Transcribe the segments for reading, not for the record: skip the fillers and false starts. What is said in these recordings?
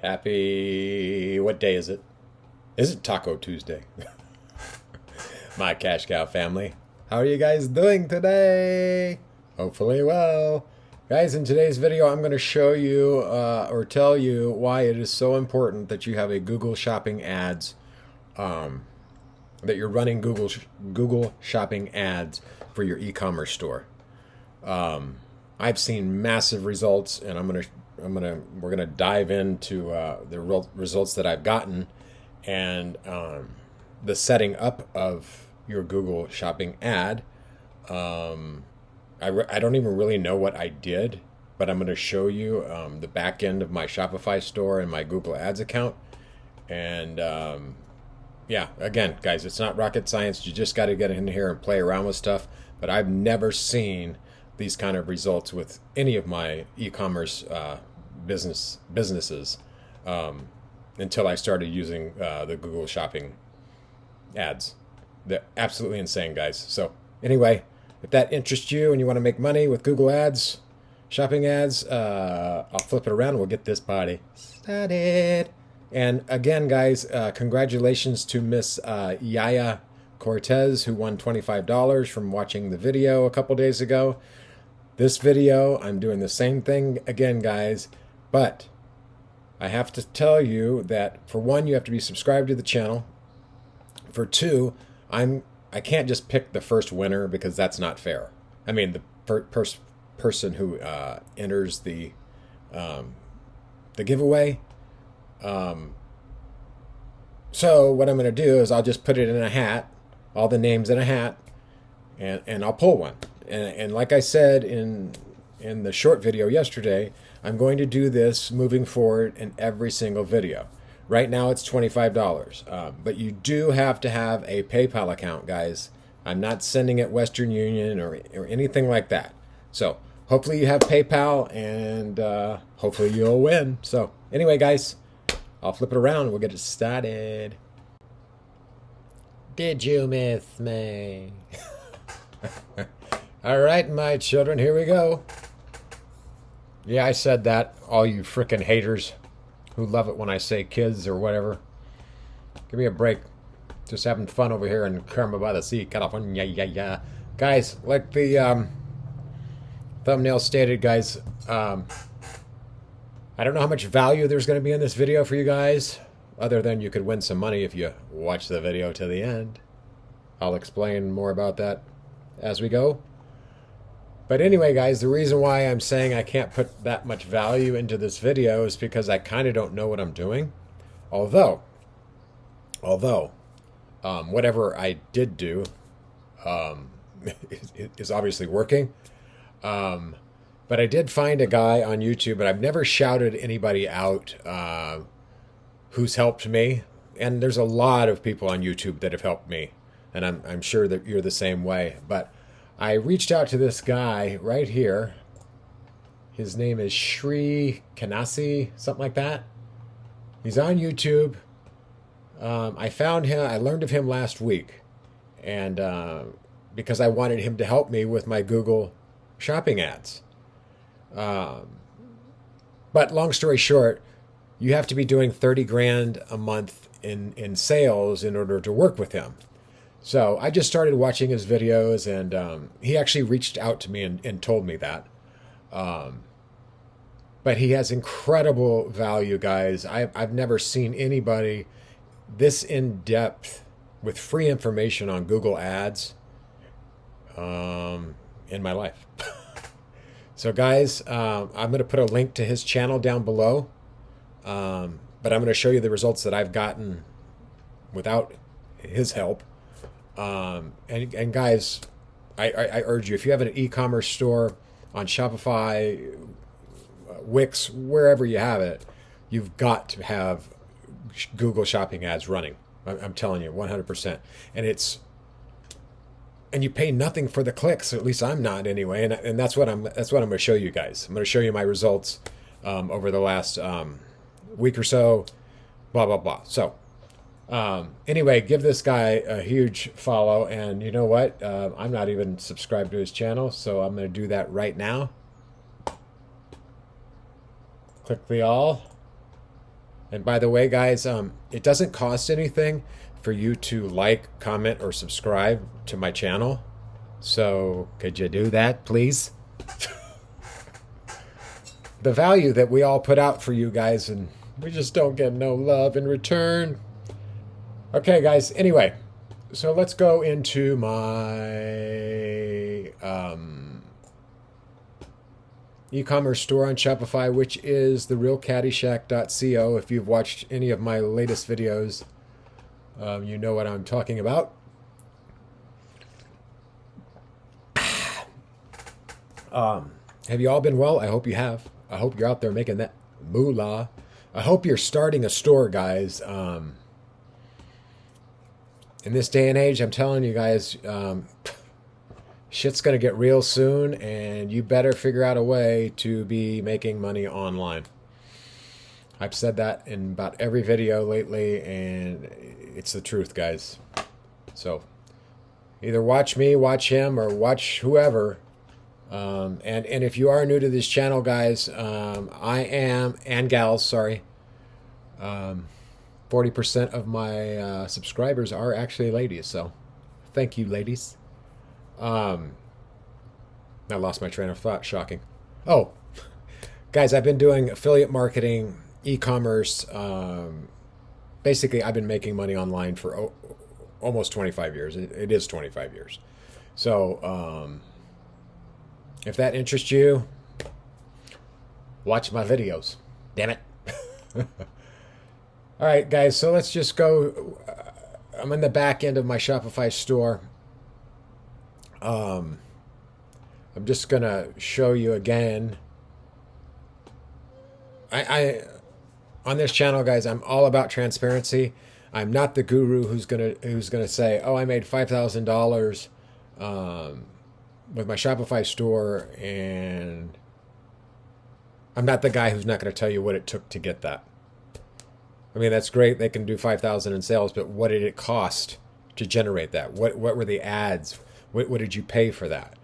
Happy, what day is it? Is it Taco Tuesday? My Cash Cow family. How are you guys doing today? Hopefully well. Guys, in today's video, I'm going to show you or tell you why it is so important that you have a Google Shopping ads, that you're running Google Shopping ads for your e-commerce store. I've seen massive results, and we're gonna dive into the results that I've gotten, and the setting up of your Google Shopping ad. I don't even really know what I did, but I'm going to show you the back end of my Shopify store and my Google Ads account. And yeah, again, guys, it's not rocket science. You just got to get in here and play around with stuff. But I've never seen these kind of results with any of my e-commerce businesses until I started using the Google Shopping ads. They're absolutely insane, guys. So anyway, if that interests you and you want to make money with Google Ads, Shopping ads, I'll flip it around and we'll get this party started. And again, guys, congratulations to Miss Yaya Cortez, who won $25 from watching the video a couple days ago. This video, I'm doing the same thing again, guys, but I have to tell you that, for one, you have to be subscribed to the channel. For two, I can't just pick the first winner because that's not fair. I mean, the person who enters the giveaway. So what I'm going to do is I'll just put it in a hat, all the names in a hat, and I'll pull one. And like I said in the short video yesterday, I'm going to do this moving forward in every single video. Right now it's $25, but you do have to have a PayPal account, guys. I'm not sending it Western Union or anything like that. So hopefully you have PayPal, and hopefully you'll win. So anyway, guys, I'll flip it around and we'll get it started. Did you miss me? All right, my children, here we go. Yeah, I said that, all you freaking haters who love it when I say kids or whatever. Give me a break. Just having fun over here in Karma by the Sea, California. Yeah. Guys, like the thumbnail stated, guys, I don't know how much value there's going to be in this video for you guys, other than you could win some money if you watch the video to the end. I'll explain more about that as we go. But anyway, guys, the reason why I'm saying I can't put that much value into this video is because I kind of don't know what I'm doing. Although, whatever I did do is obviously working. But I did find a guy on YouTube, and I've never shouted anybody out who's helped me. And there's a lot of people on YouTube that have helped me, and I'm sure that you're the same way. But I reached out to this guy right here. His name is Shri Kanase, something like that. He's on YouTube. I found him. I learned of him last week, and because I wanted him to help me with my Google Shopping ads. But long story short, you have to be doing 30 grand a month in sales in order to work with him. So I just started watching his videos, and he actually reached out to me and told me that. But he has incredible value, guys. I've never seen anybody this in depth with free information on Google Ads in my life. So guys, I'm going to put a link to his channel down below, but I'm going to show you the results that I've gotten without his help. And guys, I urge you, if you have an e-commerce store on Shopify, Wix, wherever you have it, you've got to have Google Shopping ads running. I'm telling you, 100%. And you pay nothing for the clicks. At least I'm not, anyway. And that's what I'm going to show you guys. I'm going to show you my results over the last week or so. Blah blah blah. So anyway, give this guy a huge follow. And you know what? I'm not even subscribed to his channel, so I'm going to do that right now. Click the all. And by the way, guys, it doesn't cost anything for you to like, comment, or subscribe to my channel. So could you do that, please? The value that we all put out for you guys, and we just don't get no love in return. Okay, guys, anyway, so let's go into my e-commerce store on Shopify, which is therealcaddyshack.co. If you've watched any of my latest videos, you know what I'm talking about. Have you all been well? I hope you have. I hope you're out there making that moolah. I hope you're starting a store, guys. In this day and age, I'm telling you guys, shit's going to get real soon, and you better figure out a way to be making money online. I've said that in about every video lately, and it's the truth, guys. So either watch me, watch him, or watch whoever. And if you are new to this channel, guys, I am, and gals, sorry, 40% of my subscribers are actually ladies. So thank you, ladies. I lost my train of thought. Shocking. Oh, guys, I've been doing affiliate marketing, e-commerce. Basically, I've been making money online for almost 25 years. It is 25 years. So if that interests you, watch my videos. Damn it. All right, guys, so let's just go. I'm in the back end of my Shopify store. I'm just going to show you again. I on this channel, guys, I'm all about transparency. I'm not the guru who's gonna say, "Oh, I made $5,000 with my Shopify store," and I'm not the guy who's not going to tell you what it took to get that. I mean, that's great. They can do 5,000 in sales, but what did it cost to generate that? What were the ads? What did you pay for that?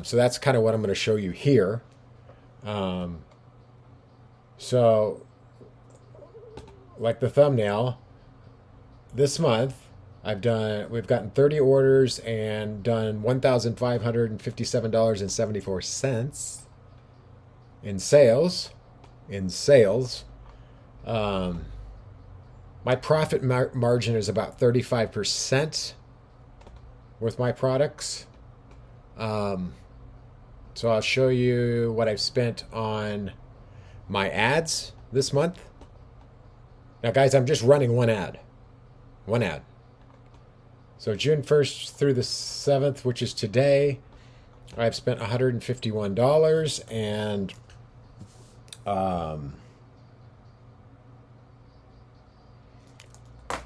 So that's kind of what I'm going to show you here. So, like the thumbnail, this month we've gotten 30 orders and done $1,557.74 in sales. My profit margin is about 35% with my products. So I'll show you what I've spent on my ads this month. Now, guys, I'm just running one ad. So June 1st through the 7th, which is today, I've spent $151, and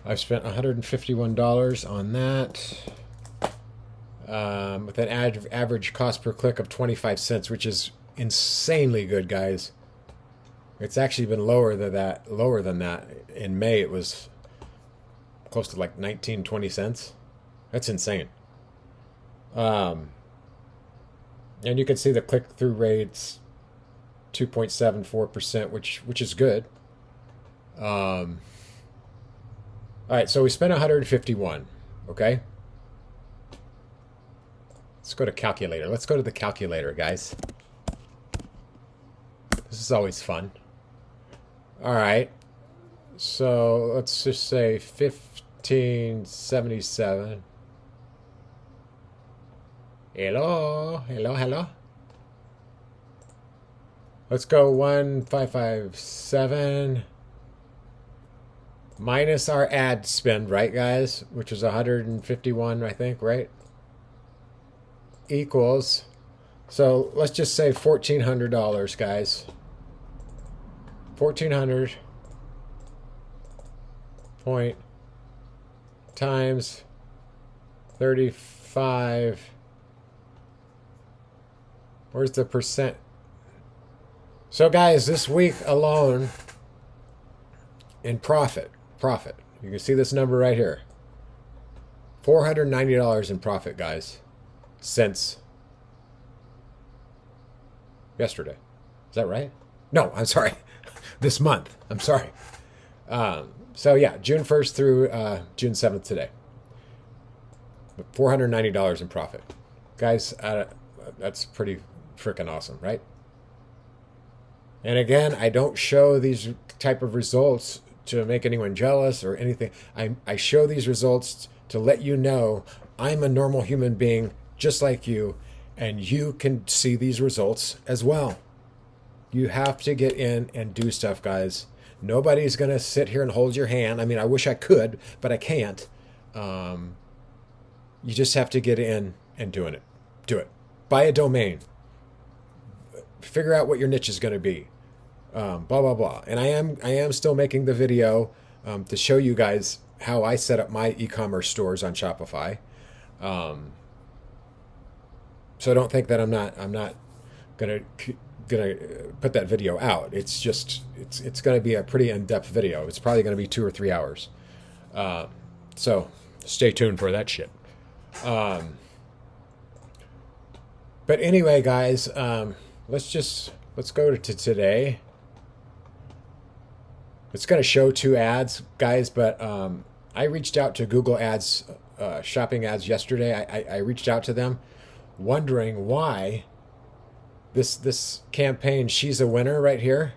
I've spent $151 on that, with an average cost per click of 25 cents, which is insanely good, guys. It's actually been lower than that. In May, it was close to like 19, 20 cents. That's insane. And you can see the click-through rates, 2.74%, which is good. All right, so we spent 151, okay? Let's go to calculator. Let's go to the calculator, guys. This is always fun. All right, so let's just say 1577. Hello. Let's go 1557 minus our ad spend, right, guys? Which is 151, I think, right? Equals. So let's just say $1,400, guys. 1,400 point times 35. Where's the percent? So, guys, this week alone in profit, you can see this number right here. $490 in profit, guys, since yesterday. Is that right? No, I'm sorry. This month. I'm sorry. So yeah, June 1st through June 7th today. $490 in profit. Guys, that's pretty freaking awesome, right? And again, I don't show these type of results to make anyone jealous or anything. I show these results to let you know I'm a normal human being just like you, and you can see these results as well. You have to get in and do stuff, guys. Nobody's going to sit here and hold your hand. I mean, I wish I could, but I can't. You just have to get in and do it. Buy a domain. Figure out what your niche is going to be. Blah, blah, blah. And I am still making the video to show you guys how I set up my e-commerce stores on Shopify. So don't think that I'm not gonna put that video out. It's just it's gonna be a pretty in-depth video. It's probably gonna be 2 or 3 hours. So stay tuned for that shit. But anyway, guys, let's go to today. It's going to show 2 ads, guys, but I reached out to Google Ads, shopping ads yesterday. I reached out to them wondering why this campaign, She's a Winner right here,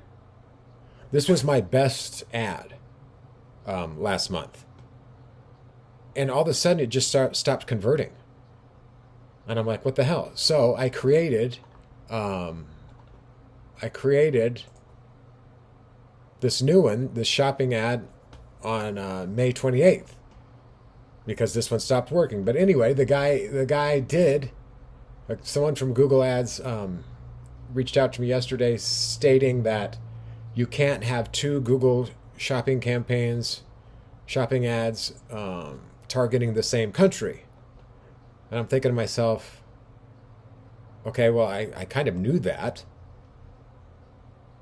this was my best ad last month. And all of a sudden it just stopped converting. And I'm like, what the hell? So I created this new one, this shopping ad on May 28th, because this one stopped working. But anyway, the guy did. Someone from Google Ads reached out to me yesterday stating that you can't have 2 Google shopping campaigns, shopping ads targeting the same country. And I'm thinking to myself, okay, well, I kind of knew that.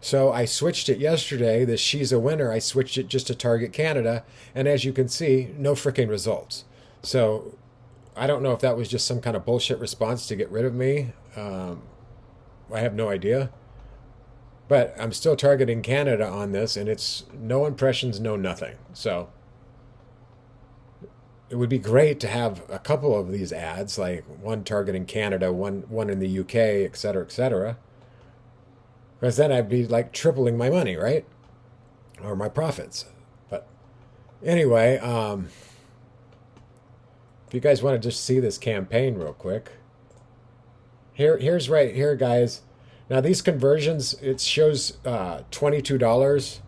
So I switched it yesterday, the She's a Winner, I switched it just to target Canada. And as you can see, no freaking results. So I don't know if that was just some kind of bullshit response to get rid of me. I have no idea. But I'm still targeting Canada on this, and it's no impressions, no nothing. So it would be great to have a couple of these ads, like one targeting Canada, one in the UK, et cetera, et cetera. Because then I'd be like tripling my money, right? Or my profits. But anyway, if you guys want to just see this campaign real quick. Here's right here, guys. Now these conversions, it shows $22.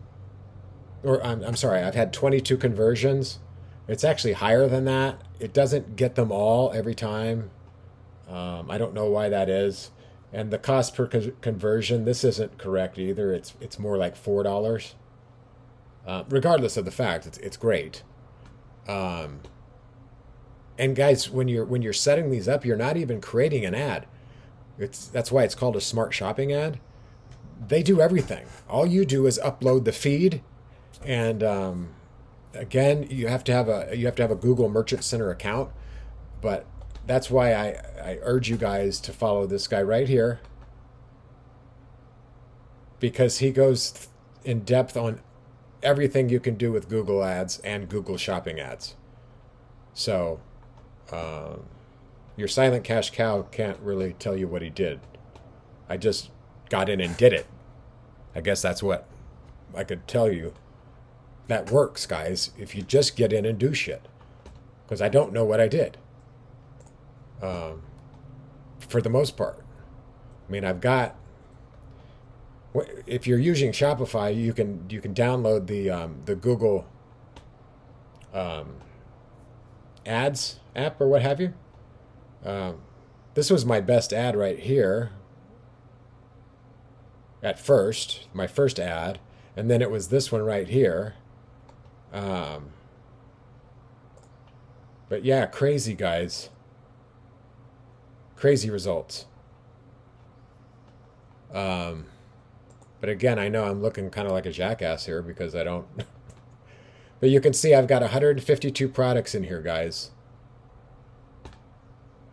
Or I'm sorry, I've had 22 conversions. It's actually higher than that. It doesn't get them all every time. I don't know why that is. And the cost per conversion, this isn't correct either. It's more like $4. Regardless of the fact, it's great. And guys, when you're setting these up, you're not even creating an ad. That's why it's called a smart shopping ad. They do everything. All you do is upload the feed, and again, you have to have a Google Merchant Center account. But that's why I urge you guys to follow this guy right here, because he goes in depth on everything you can do with Google Ads and Google Shopping ads. So your silent cash cow can't really tell you what he did. I just got in and did it. I guess that's what I could tell you. That works, guys, if you just get in and do shit. Because I don't know what I did. For the most part. I mean, I've got, if you're using Shopify, you can download the Google Ads app or what have you. This was my best ad right here at first, my first ad, and then it was this one right here. But yeah, crazy, guys. Crazy results. But again, I know I'm looking kind of like a jackass here because I don't. But you can see I've got 152 products in here, guys.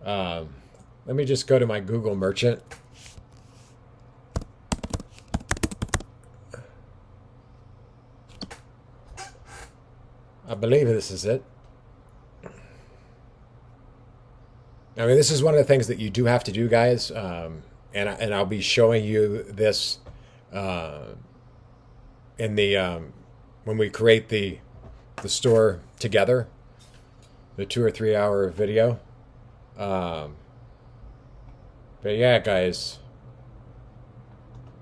Let me just go to my Google Merchant. I believe this is it. I mean, this is one of the things that you do have to do, guys. And I'll be showing you this uh, in the when we create the store together, the 2 or 3 hour video. Um, but yeah, guys,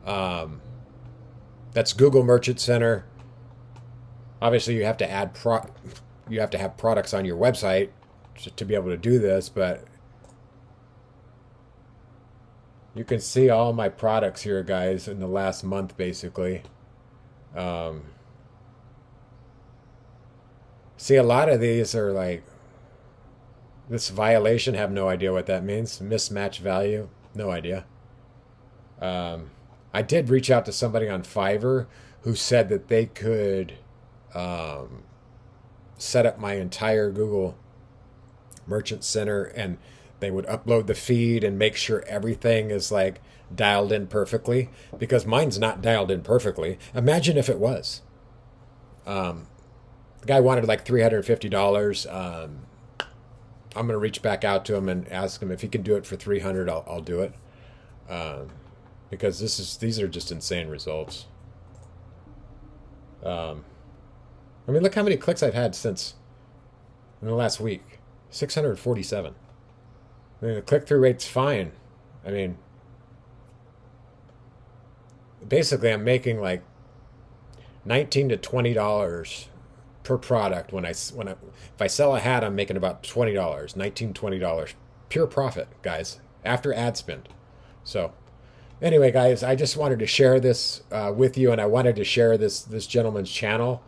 that's Google Merchant Center. Obviously, you have to you have to have products on your website to be able to do this, but you can see all my products here, guys, in the last month, basically. Um, See, a lot of these are like this violation. Have no idea what that means. Mismatch value, no idea. Um, I did reach out to somebody on Fiverr who said that they could um, set up my entire Google Merchant Center, and they would upload the feed and make sure everything is like dialed in perfectly, because mine's not dialed in perfectly. Imagine if it was. Um, the guy wanted like $350. I'm gonna reach back out to him and ask him if he can do it for 300. I'll do it, um, because these are just insane results. Um, I mean, look how many clicks I've had since in the last week. 647. I mean, the click-through rate's fine. I mean, basically, I'm making like $19 to $20 per product if I sell a hat, I'm making about $20, $19 to $20 pure profit, guys, after ad spend. So, anyway, guys, I just wanted to share this with you, and I wanted to share this gentleman's channel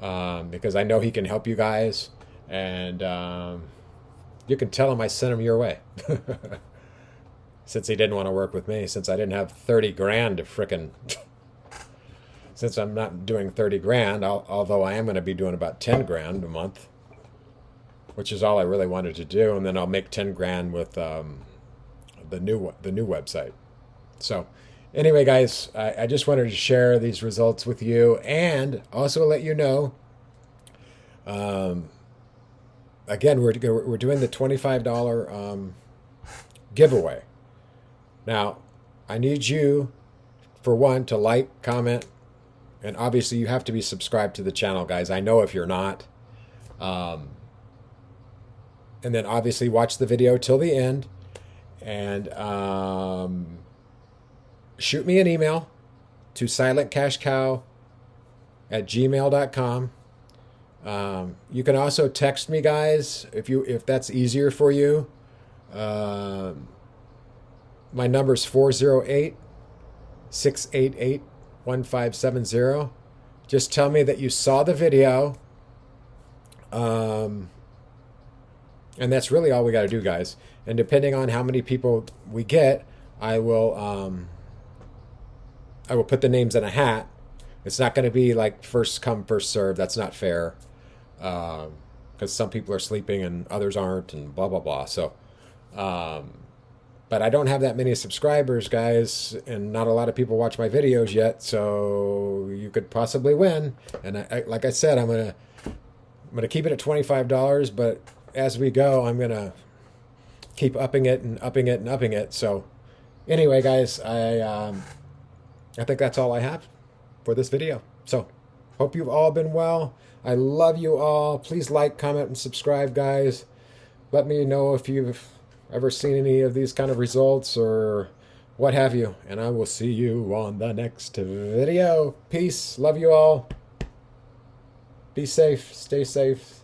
because I know he can help you guys, and you can tell him I sent him your way. Since he didn't want to work with me, since I didn't have 30 grand to frickin' since I'm not doing 30 grand, although I am going to be doing about 10 grand a month, which is all I really wanted to do, and then I'll make 10 grand with the new website. So, anyway, guys, I just wanted to share these results with you, and also let you know. Um, Again, we're doing the $25 giveaway. Now, I need you, for one, to like, comment, and obviously you have to be subscribed to the channel, guys. I know if you're not. Um, and then obviously watch the video till the end, and shoot me an email to silentcashcow@gmail.com. You can also text me, guys, if that's easier for you. My number's 408-688-1570. Just tell me that you saw the video. And that's really all we got to do, guys. And depending on how many people we get, I will put the names in a hat. It's not going to be like first come, first serve. That's not fair. Because some people are sleeping and others aren't, and blah, blah, blah. So, but I don't have that many subscribers, guys, and not a lot of people watch my videos yet, so you could possibly win. And like I said, I'm gonna keep it at $25, but as we go, I'm gonna keep upping it and upping it and upping it. So, anyway, guys, I think that's all I have for this video. So, hope you've all been well. I love you all. Please like, comment, and subscribe, guys. Let me know if you've ever seen any of these kind of results or what have you. And I will see you on the next video. Peace. Love you all. Be safe. Stay safe.